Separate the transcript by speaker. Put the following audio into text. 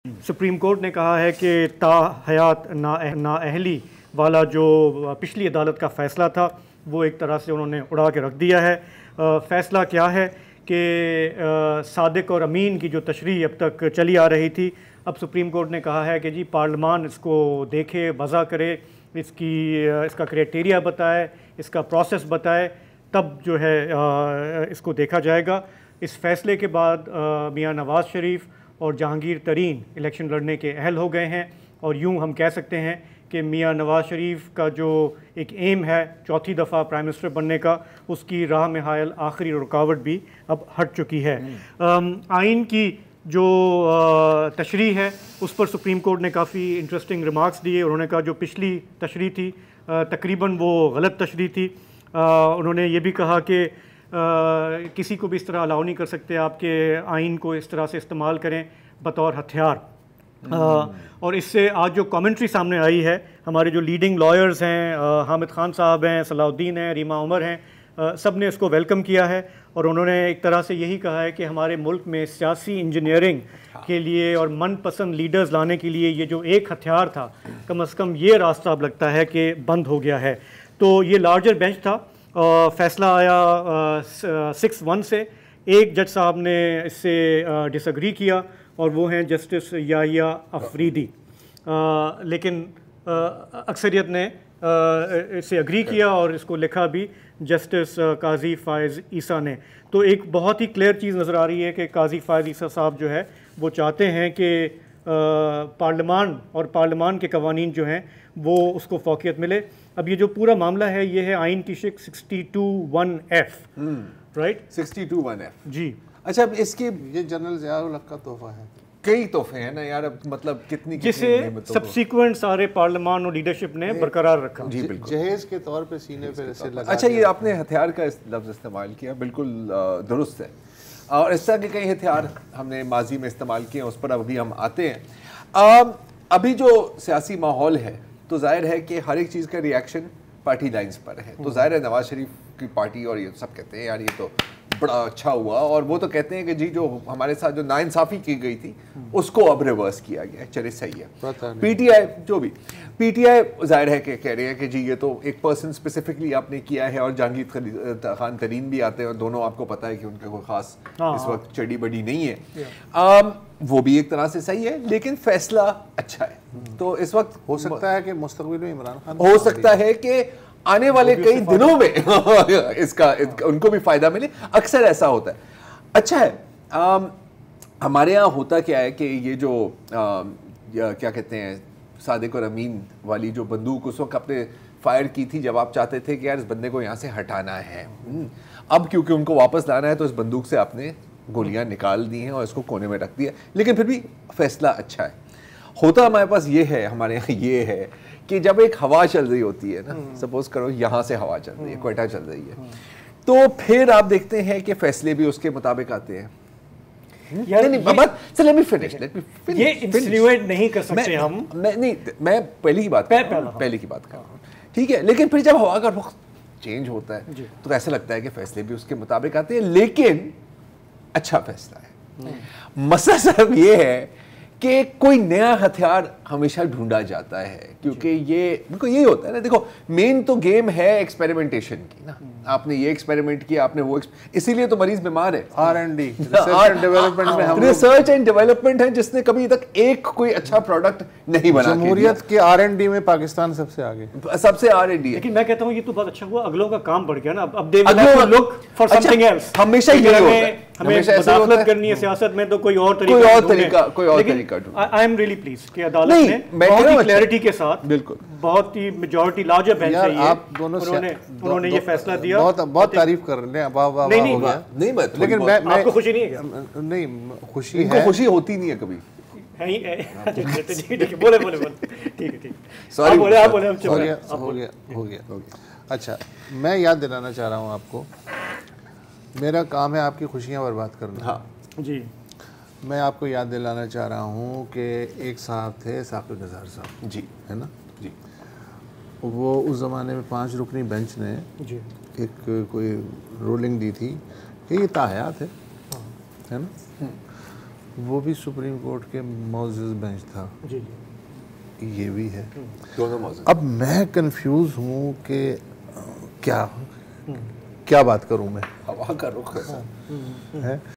Speaker 1: Supreme court نے کہا ہے کہ تا حیات نااہلی والا جو پچھلی عدالت کا فیصلہ تھا وہ ایک طرح سے انہوں نے اڑا کے رکھ دیا ہے۔ فیصلہ کیا ہے کہ صادق اور امین کی جو تشریح اب تک چلی آ رہی تھی، اب سپریم کورٹ نے کہا ہے کہ جی پارلیمان اس کو دیکھے، وضع کرے، اس کا کرائٹیریا بتائے، اس کا پروسیس بتائے، تب جو ہے اس کو دیکھا جائے گا۔ اس فیصلے کے بعد میاں نواز شریف اور جہانگیر ترین الیکشن لڑنے کے اہل ہو گئے ہیں، اور یوں ہم کہہ سکتے ہیں کہ میاں نواز شریف کا جو ایک ایم ہے چوتھی دفعہ پرائم منسٹر بننے کا، اس کی راہ میں حائل آخری رکاوٹ بھی اب ہٹ چکی ہے۔ آئین کی جو تشریح ہے اس پر سپریم کورٹ نے کافی انٹرسٹنگ ریمارکس دیے۔ انہوں نے کہا جو پچھلی تشریح تھی تقریباً وہ غلط تشریح تھی۔ انہوں نے یہ بھی کہا کہ کسی کو بھی اس طرح الاؤ نہیں کر سکتے آپ کے آئین کو اس طرح سے استعمال کریں بطور ہتھیار۔ اور اس سے آج جو کامنٹری سامنے آئی ہے، ہمارے جو لیڈنگ لائرز ہیں، حامد خان صاحب ہیں، صلاح الدین ہیں، ریما عمر ہیں، سب نے اس کو ویلکم کیا ہے، اور انہوں نے ایک طرح سے یہی کہا ہے کہ ہمارے ملک میں سیاسی انجینئرنگ کے لیے اور من پسند لیڈرز لانے کے لیے یہ جو ایک ہتھیار تھا، کم از کم یہ راستہ اب لگتا ہے کہ بند ہو گیا ہے۔ تو یہ لارجر بینچ تھا، فیصلہ آیا 6-1 سے۔ ایک جج صاحب نے اس سے ڈس ایگری کیا اور وہ ہیں جسٹس یحییٰ افریدی، لیکن اکثریت نے اس سے اگری کیا اور اس کو لکھا بھی جسٹس قاضی فائز عیسیٰ نے۔ تو ایک بہت ہی کلیئر چیز نظر آ رہی ہے کہ قاضی فائز عیسیٰ صاحب جو ہے وہ چاہتے ہیں کہ پارلیمان اور پارلیمان کے قوانین جو ہیں وہ اس کو فوقیت ملے۔ اب یہ جو پورا معاملہ ہے یہ ہے آئین کی شق 62(1)(f، رائٹ
Speaker 2: 62(1)(f)
Speaker 1: جی۔
Speaker 2: اچھا، اب اس کی
Speaker 3: یہ جنرل ضیاء الحق کا تحفہ ہے۔
Speaker 2: کئی تحفے ہیں نا یار، اب مطلب کتنی
Speaker 1: جسے سبسیکوینٹ سارے پارلیمان اور لیڈرشپ نے برقرار رکھا۔
Speaker 2: جی بالکل،
Speaker 3: جہیز کے طور پہ سینے پہ اسے لگا۔
Speaker 2: اچھا، یہ آپ نے ہتھیار کا لفظ استعمال کیا، بالکل درست ہے، اور اس طرح کے کئی ہتھیار ہم نے ماضی میں استعمال کیے ہیں، اس پر ابھی ہم آتے ہیں۔ ابھی جو سیاسی ماحول ہے تو ظاہر ہے کہ ہر ایک چیز کا ریئیکشن پارٹی لائنز پر ہے، تو ظاہر ہے نواز شریف کی پارٹی اور یہ سب کہتے ہیں یار یہ تو بڑا اچھا ہوا، اور وہ تو کہتے ہیں کہ جی جو ہمارے ساتھ جو ناانصافی کی گئی تھی اس کو اب ریورس کیا گیا ہے، چلے صحیح ہے۔ پی ٹی آئی جو بھی پی ٹی آئی ظاہر ہے کہ کہہ رہے ہیں کہ جی یہ تو ایک پرسن اسپیسیفکلی آپ نے کیا ہے، اور جہانگیر خان ترین بھی آتے ہیں، اور دونوں آپ کو پتہ ہے کہ ان کا کوئی خاص اس وقت چڑی بڑی نہیں ہے، وہ بھی ایک طرح سے صحیح ہے، لیکن فیصلہ اچھا ہے۔ تو اس وقت
Speaker 3: ہو سکتا ہے کہ مستقبل میں عمران خان
Speaker 2: ہو سکتا ہے کہ آنے والے کئی دنوں میں اس کا ان کو بھی فائدہ ملے، اکثر ایسا ہوتا ہے۔ اچھا ہے، ہمارے ہاں ہوتا کیا ہے کہ یہ جو کیا کہتے ہیں صادق اور امین والی جو بندوق اس وقت آپ نے فائر کی تھی جب آپ چاہتے تھے کہ یار اس بندے کو یہاں سے ہٹانا ہے، اب کیونکہ ان کو واپس لانا ہے تو اس بندوق سے آپ نے گولیاں نکال دی ہیں اور اس کو کونے میں رکھ دیا، لیکن پھر بھی فیصلہ اچھا ہے۔ ہوتا ہمارے پاس یہ ہے، ہمارے یہاں یہ ہے کہ جب ایک ہوا چل رہی ہوتی ہے نا، سپوز کرو یہاں سے ہوا چل رہی ہے، کوئٹہ چل رہی ہے، تو پھر آپ دیکھتے ہیں کہ فیصلے بھی اس کے مطابق آتے ہیں۔
Speaker 1: یہ انسینیویٹ نہیں کر سکتے ہم،
Speaker 2: نہیں، میں پہلی کی بات کر رہا ہوں، ٹھیک ہے، لیکن پھر جب ہوا کا رخ چینج ہوتا ہے تو ایسا لگتا ہے کہ فیصلے بھی اس کے مطابق آتے ہیں، لیکن اچھا فیصلہ ہے۔ مسئلہ صرف یہ ہے کہ کوئی نیا ہتھیار ہمیشہ ڈھونڈا جاتا ہے، کیونکہ یہ بالکل یہی ہوتا ہے نا، دیکھو مین تو گیم ہے ایکسپیریمنٹیشن کی نا، آپ نے یہ ایکسپیریمنٹ کیا، آپ نے وہ، اسی لیے تو مریض بیمار ہے۔
Speaker 3: R&D
Speaker 2: ریسرچ اینڈ ڈیولپمنٹ ہے جس نے کبھی تک ایک کوئی اچھا پروڈکٹ نہیں بنا۔
Speaker 3: جمہوریت کے R&D میں پاکستان سب سے آگے،
Speaker 2: سب سے R&D ہے،
Speaker 1: لیکن میں کہتا ہوں یہ تو بہت اچھا ہوا، اگلوں کا کام بڑھ گیا نا، اب they will look for something else.
Speaker 2: ہمیشہ یہ ہوتا ہے،
Speaker 1: ہمیں مداخلت کرنی ہے سیاست میں تو کوئی اور طریقہ آئی ایم ریئلی پلیز کہ عدالت نے بہت ہی کلیئرٹی کے ساتھ،
Speaker 2: بالکل
Speaker 1: بہت ہی میجورٹی لارجر بینچ ہے یہ، انہوں نے یہ فیصلہ دیا۔
Speaker 3: بہت تعریف کر رہے ہیں، واہ واہ واہ ہو گیا،
Speaker 2: لیکن
Speaker 1: آپ کو خوشی نہیں ہے؟
Speaker 3: نہیں، خوشی
Speaker 2: ان کو خوشی ہوتی نہیں ہے کبھی۔
Speaker 3: ہو گیا۔ اچھا، میں یاد دلانا چاہ رہا ہوں آپ کو، میرا کام ہے آپ کی خوشیاں برباد کرنا۔
Speaker 2: ہاں
Speaker 1: جی،
Speaker 3: میں آپ کو یاد دلانا چاہ رہا ہوں کہ ایک صاحب تھے ثاقب نثار صاحب،
Speaker 2: جی
Speaker 3: ہے نا،
Speaker 2: جی،
Speaker 3: وہ اس زمانے میں 5 رکنی بینچ نے ایک کوئی رولنگ دی تھی کہ یہ تاحیات ہے نا، وہ بھی سپریم کورٹ کے معزز بینچ تھا،
Speaker 1: جی
Speaker 3: یہ بھی ہے.
Speaker 2: دونوں موضوع.
Speaker 3: اب میں کنفیوز ہوں کہ کیا بات کروں میں.
Speaker 2: ہوا کا رخ ہے.